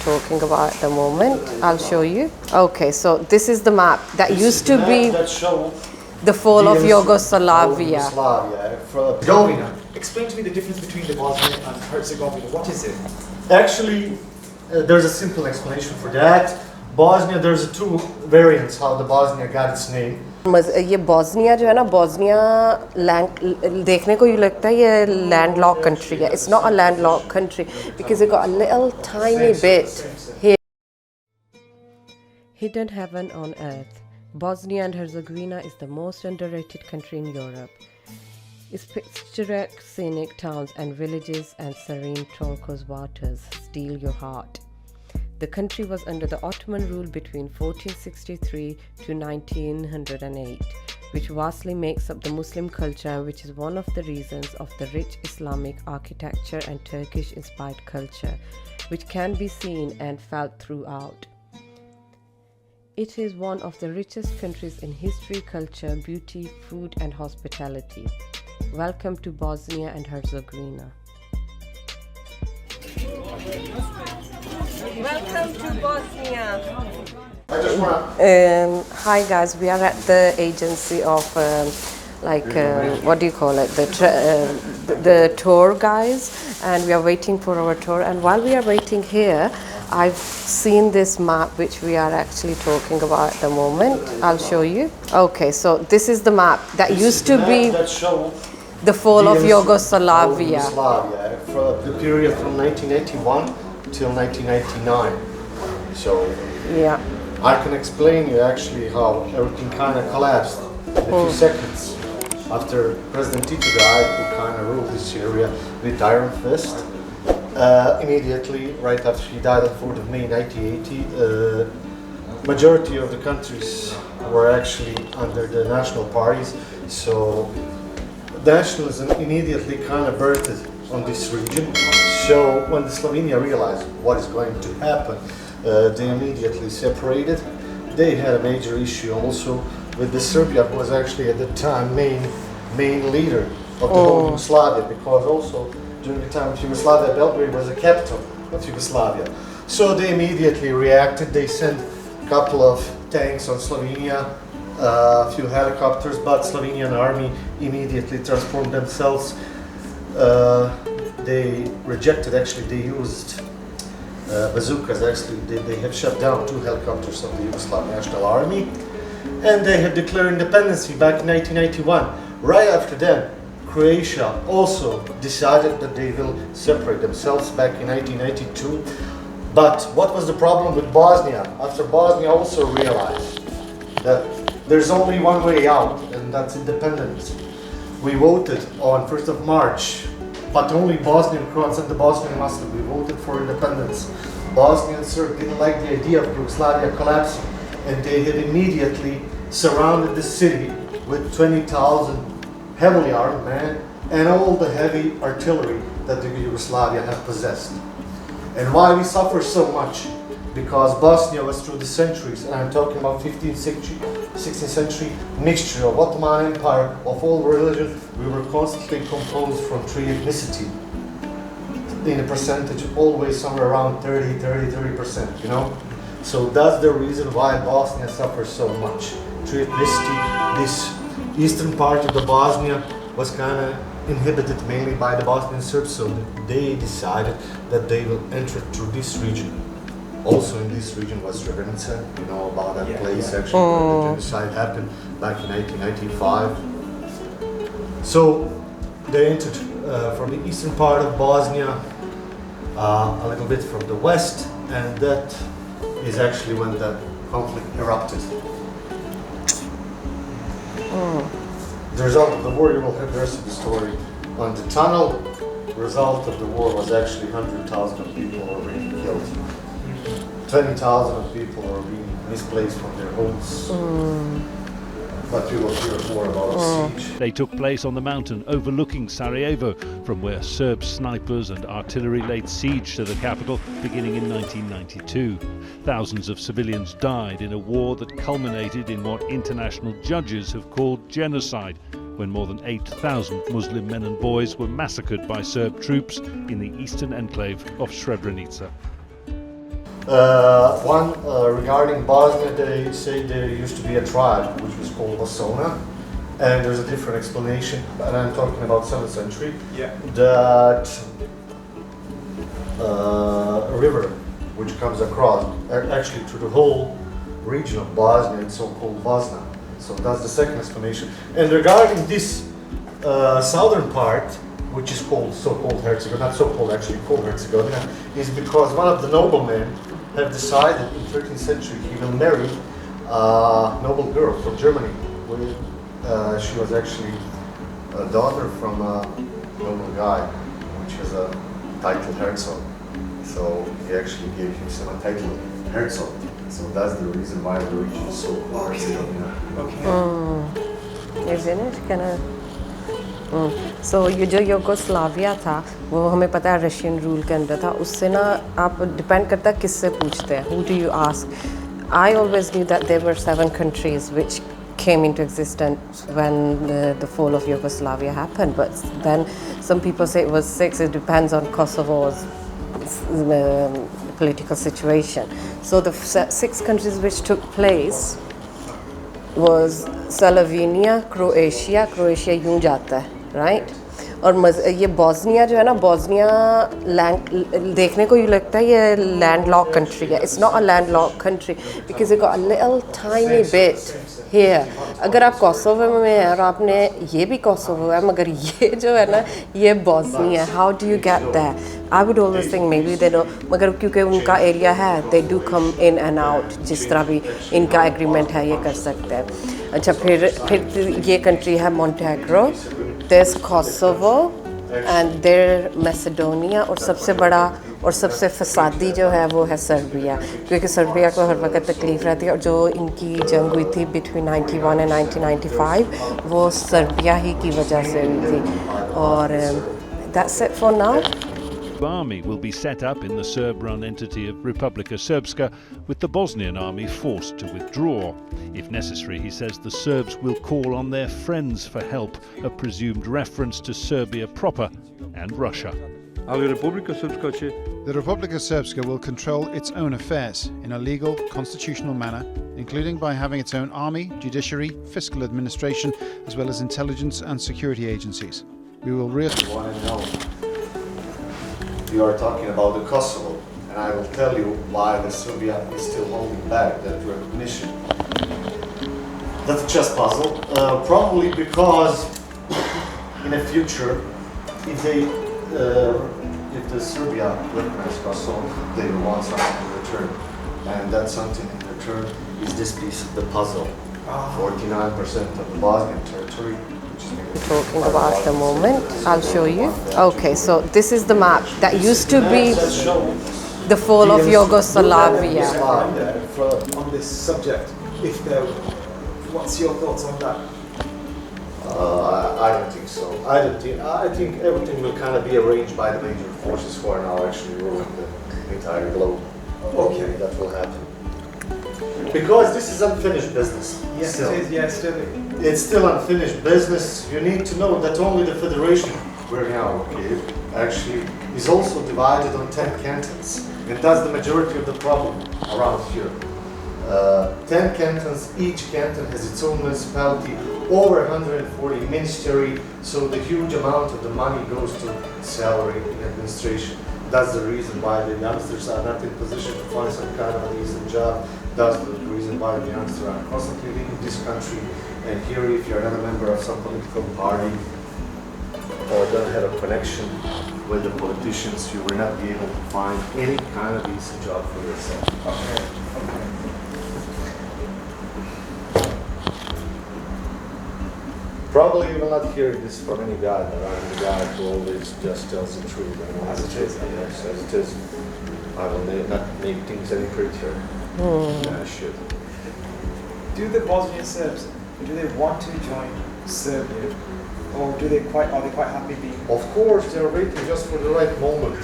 talking about at the moment. I'll show you. Okay, so this is the map that used to be the fall of Yugoslavia. Herzegovina. Explain to me the difference between the Bosnia and Herzegovina. What is it? Actually, there's a simple explanation for that. Bosnia, there's two variants how the Bosnia got its name. ये Bosnia जो है ना, Bosnia land देखने को ये लगता है ये लैंडलॉक कंट्री है. It's not a landlocked country because it got a little tiny bit here. Hidden heaven on earth. Bosnia and Herzegovina is the most underrated country in Europe. Its picturesque scenic towns and villages and serene turquoise waters steal your heart. The country was under the Ottoman rule between 1463 to 1908, which vastly makes up the Muslim culture, which is one of the reasons of the rich Islamic architecture and Turkish-inspired culture, which can be seen and felt throughout. It is one of the richest countries in history, culture, beauty, food and hospitality. Welcome to Bosnia and Herzegovina. Welcome to Bosnia. Hi guys, we are at the agency of what do you call it, the tour guys, and we are waiting for our tour. And while we are waiting here, I've seen this map which we are actually talking about at the moment. I'll show you. Okay, so this is the map that used to be the fall of Yugoslavia. For the period from 1981 till 1999. So yeah, I can explain you actually how everything kind of collapsed in a few seconds. After President Tito died, who kind of ruled this area with iron fist. Immediately, right after he died on 4th of May 1980, majority of the countries were actually under the national parties. So nationalism immediately kind of birthed on this region. So when the Slovenia realized what is going to happen, they immediately separated. They had a major issue also with the Serbia, who was actually at the time main leader of the whole Yugoslavia, because also during the time of Yugoslavia, Belgrade was the capital of Yugoslavia. So they immediately reacted. They sent a couple of tanks on Slovenia, a few helicopters, but Slovenian army immediately transformed themselves. They rejected, actually they used bazookas. Actually they have shut down 2 helicopters of the Yugoslav National Army, and they have declared independence back in 1991. Right after that, Croatia also decided that they will separate themselves back in 1992. But what was the problem with Bosnia? After Bosnia also realized that there's only one way out, and that's independence. We voted on 1st of March, but only Bosnian Croats and the Bosnian Muslims. We voted for independence. Bosnian Serbs didn't like the idea of Yugoslavia collapsing, and they had immediately surrounded the city with 20,000 heavily armed men and all the heavy artillery that the Yugoslavia had possessed. And why we suffer so much? Because Bosnia was through the centuries, and I'm talking about 15th century, 16th century mixture of Ottoman Empire, of all religions. We were constantly composed from 3 ethnicity. In a percentage, always somewhere around 30%, you know? So that's the reason why Bosnia suffers so much. 3 ethnicity, this eastern part of the Bosnia was kind of inhibited mainly by the Bosnian Serbs, so they decided that they will enter through this region. Also in this region was Srebrenica, you know about that place actually where the genocide happened back in 1995. So they entered from the eastern part of Bosnia, a little bit from the west, and that is actually when the conflict erupted. The result of the war, you will have the rest of the story on the tunnel. The result of the war was actually 100,000 of people were being killed. 20,000 of people are being misplaced from their homes. But we will hear more about the siege. They took place on the mountain overlooking Sarajevo, from where Serb snipers and artillery laid siege to the capital beginning in 1992. Thousands of civilians died in a war that culminated in what international judges have called genocide, when more than 8,000 Muslim men and boys were massacred by Serb troops in the eastern enclave of Srebrenica. Regarding Bosnia, they say there used to be a tribe which was called Bosona, and there's a different explanation, and I'm talking about 7th century, Yeah. that a river which comes across actually through the whole region of Bosnia, it's so-called Bosna. So that's the second explanation. And regarding this southern part, which is called so-called Herzegovina, not so-called, actually called Herzegovina, is because one of the noblemen have decided in 13th century he will marry a noble girl from Germany. She was actually a daughter from a noble guy, which has a title Herzog. So he actually gave himself a title Herzog. So that's the reason why the region is so called Herzegovina. Okay. Isn't it? So ये जो Yugoslavia था वो हमें पता है Russian rule के अंदर था उससे ना आप डिपेंड करता है किससे पूछते हैं who do you ask. I always knew that there were 7 countries which came into existence when the fall of Yugoslavia happened, but then some people say it was 6. It depends on Kosovo's political situation. So the 6 countries which took place was Slovenia, Croatia यूं जाता है, right? और ये Bosnia जो है ना, Bosnia देखने को यूँ लगता है ये landlocked country है. It's not a landlocked country because it got a little tiny bit here. अगर आप कोसोवो में हैं और आपने ये भी कोसोवो है मगर ये जो है ना ये Bosnia, how do you get there? I would always think maybe they don't, मगर क्योंकि उनका एरिया है they do come in and out, जिस तरह भी इनका एग्रीमेंट है ये कर सकते हैं. अच्छा फिर ये कंट्री है Montenegro, there's Kosovo and there Macedonia, और सबसे बड़ा और सबसे फसादी जो है वो है सर्बिया, क्योंकि सर्बिया को हर वक्त तकलीफ रहती है और जो इनकी जंग हुई थी between 91 and 1995 वो सर्बिया ही की वजह से हुई थी. और that's it for now. Army will be set up in the Serb-run entity of Republika Srpska, with the Bosnian army forced to withdraw. If necessary, he says the Serbs will call on their friends for help, a presumed reference to Serbia proper and Russia. Ali Republika Srpska će The Republika Srpska will control its own affairs in a legal, constitutional manner, including by having its own army, judiciary, fiscal administration, as well as intelligence and security agencies. We will Want to know? You are talking about the Kosovo, and I will tell you why the Serbia is still holding back that recognition. That's a chess puzzle. Probably because in the future, if the Serbia recognize Kosovo, they will want something in return, and that something in return is this piece of the puzzle. 49% of the Bosnian territory. Talking about the moment, I'll show you. Okay, so this is the map that used to be the fall of Yugoslavia. On this subject, what's your thoughts on that? I don't think so. I think everything will kind of be arranged by the major forces who are now actually ruling the entire globe. Okay. That will happen. Because this is unfinished business. Yes, still. it is. Yes, still. It's still unfinished business. You need to know that only the federation we're now located actually is also divided on 10 cantons, and that's the majority of the problem around here. 10 cantons, each canton has its own municipality, over 140 ministry, so the huge amount of the money goes to salary and administration. That's the reason why the youngsters are not in position to find some kind of an decent job. That's the reason why the youngsters are constantly leaving this country. And here, if you're not a member of some political party or don't have a connection with the politicians, you will not be able to find any kind of decent job for yourself. Okay. Probably you will not hear this from any guy, but I'm the guy who always just tells the truth. As it is. Yes, as it is. I will not make things any prettier than I should. Do the Bosnian Serbs, do they want to join Serbia, or are they quite happy being? Of course, they're waiting just for the right moment.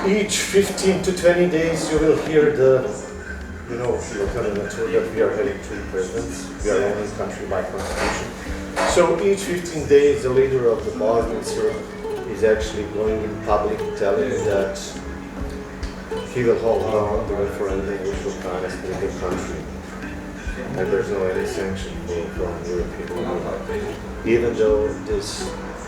Each 15 to 20 days, you will hear you're telling the tour that we are having 3 presidents. We are only country by constitution. So each 15 days, the leader of the Bosnian Serb is actually going in public telling that he will hold on to it for an individual kind of a good country. And there's no any sanction from European Union. Even though this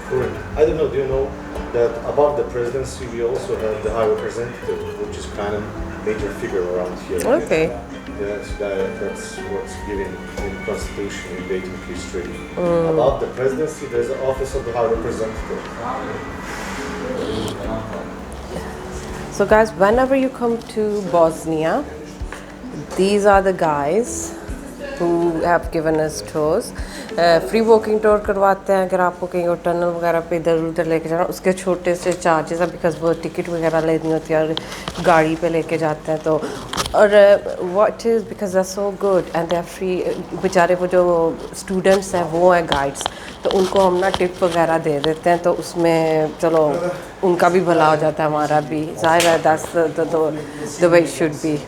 current, I don't know, do you know that above the presidency we also have the high representative, which is kind of major figure around here. Okay. Yes, that's what's given in the constitution in dating history. Above the presidency there's the office of the high representative. So guys, whenever you come to Bosnia, these are the guys who have given us tours. Free walking tour करवाते हैं अगर आपको कहीं और tunnel वगैरह पे इधर उधर लेके जाना, उसके छोटे से चार्जेस है बिकॉज वो टिकट वगैरह लेनी होती है और गाड़ी पे लेके जाते हैं तो और what is because they are so good and they are free. बेचारे वो जो स्टूडेंट्स हैं वो हैं गाइड्स, तो उनको हम ना टिप वगैरह दे देते हैं तो उसमें चलो उनका भी भला हो जाता है, हमारा भी. ज़ाहिर है that's the way it should be.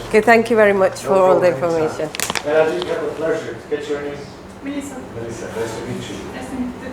Okay, thank you very much for all the information. And I did have a pleasure to get your name. Melissa. Melissa, nice to meet you. Nice to meet you.